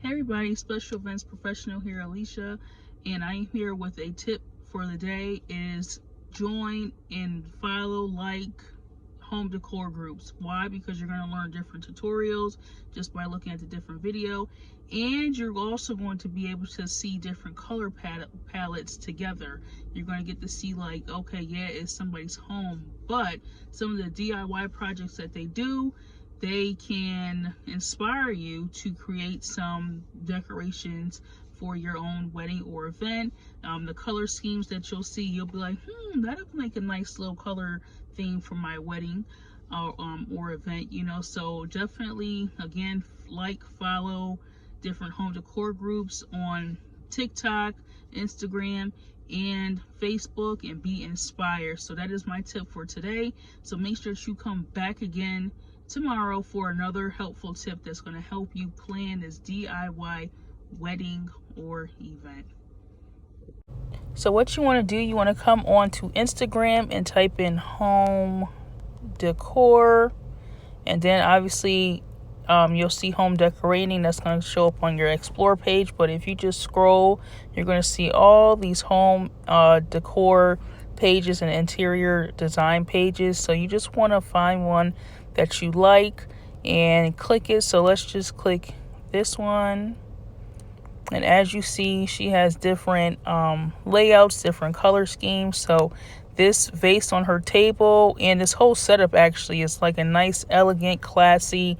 Hey everybody, special events professional here, Alicia, and I'm here with a tip for the day is join and follow home decor groups. Why? Because you're going to learn different tutorials just by looking at the different video, and you're also going to be able to see different color palettes together. You're going to get to see like, okay, yeah, it's somebody's home, but some of the DIY projects that they do, they can inspire you to create some decorations for your own wedding or event. The color schemes that you'll see, you'll be like, that'll make a nice little color theme for my wedding or event, So definitely, again, follow different home decor groups on TikTok, Instagram, and Facebook, and be inspired. So that is my tip for today. So make sure that you come back again tomorrow for another helpful tip that's going to help you plan this DIY wedding or event. So what you want to do, you want to come on to Instagram and type in home decor, and then obviously you'll see home decorating. That's going to show up on your explore page, but if you just scroll, you're going to see all these home decor pages and interior design pages. So you just want to find one that you like and click it. So let's just click this one, and as you see, she has different layouts, different color schemes. So this vase on her table and this whole setup actually is like a nice, elegant, classy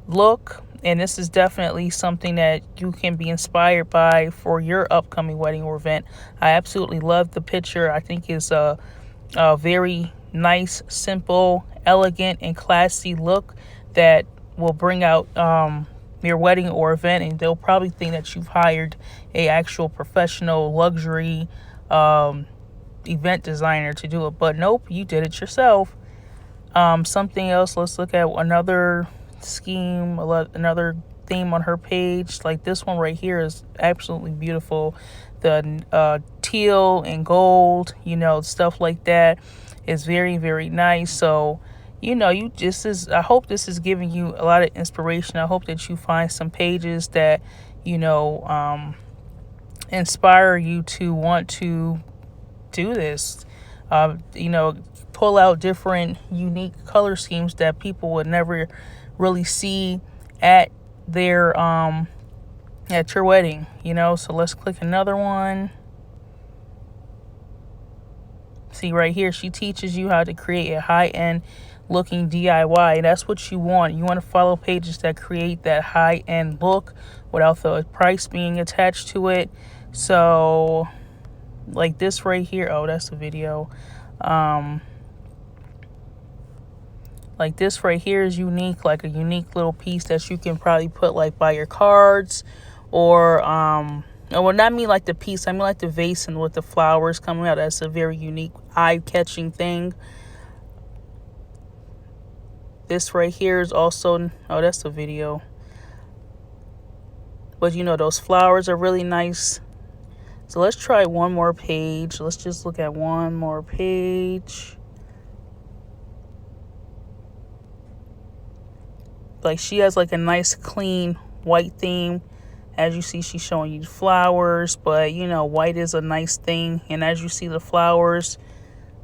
look, and this is definitely something that you can be inspired by for your upcoming wedding or event. I absolutely love the picture. I think it's a very nice, simple, elegant, and classy look that will bring out your wedding or event, and they'll probably think that you've hired a actual professional luxury event designer to do it, but nope, you did it yourself. Something else, let's look at another scheme, another theme on her page. Like this one right here is absolutely beautiful. The teal and gold, stuff like that is very, very nice. So I hope this is giving you a lot of inspiration. I hope that you find some pages that inspire you to want to do this. Pull out different unique color schemes that people would never really see at their at your wedding. So let's click another one. See right here, she teaches you how to create a high-end looking DIY. That's what you want. You want to follow pages that create that high-end look without the price being attached to it. So like this right here, oh, that's a video. Like this right here is unique, like a unique little piece that you can probably put like by your cards, or well, not me like the piece, I mean like the vase and with the flowers coming out. That's a very unique, eye-catching thing. This right here is also, oh, that's a video. But those flowers are really nice. So let's try one more page. Let's just look at one more page. Like she has like a nice clean white theme. As you see, she's showing you flowers, but white is a nice thing. And as you see the flowers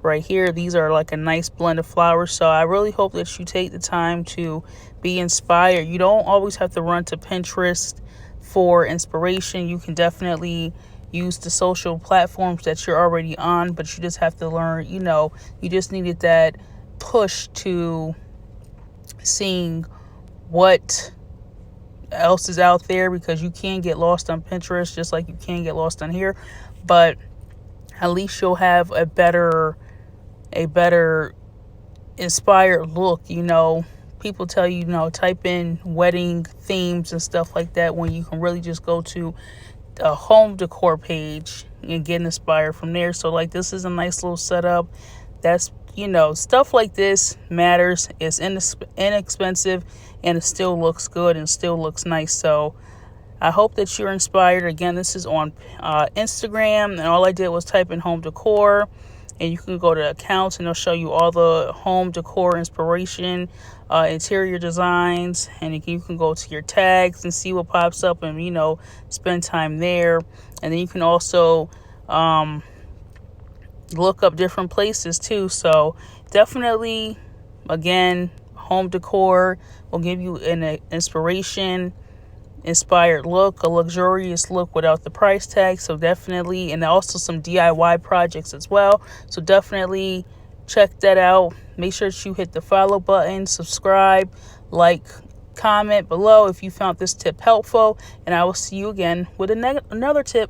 right here, these are like a nice blend of flowers. So I really hope that you take the time to be inspired. You don't always have to run to Pinterest for inspiration. You can definitely use the social platforms that you're already on, but you just have to learn, you just needed that push to seeing what else is out there, because you can get lost on Pinterest just like you can get lost on here, but at least you'll have a better inspired look. People tell you, type in wedding themes and stuff like that, when you can really just go to a home decor page and get inspired from there. So like this is a nice little setup. That's stuff like this matters. It's inexpensive, and it still looks good and still looks nice. So I hope that you're inspired. Again, this is on Instagram, and all I did was type in home decor, and you can go to accounts and it'll show you all the home decor inspiration, interior designs, and you can go to your tags and see what pops up and, spend time there. And then you can also look up different places too. So definitely, again, home decor will give you an inspired look, a luxurious look without the price tag. So definitely, and also some DIY projects as well. So definitely check that out. Make sure that you hit the follow button, subscribe, like, comment below if you found this tip helpful, and I will see you again with another tip.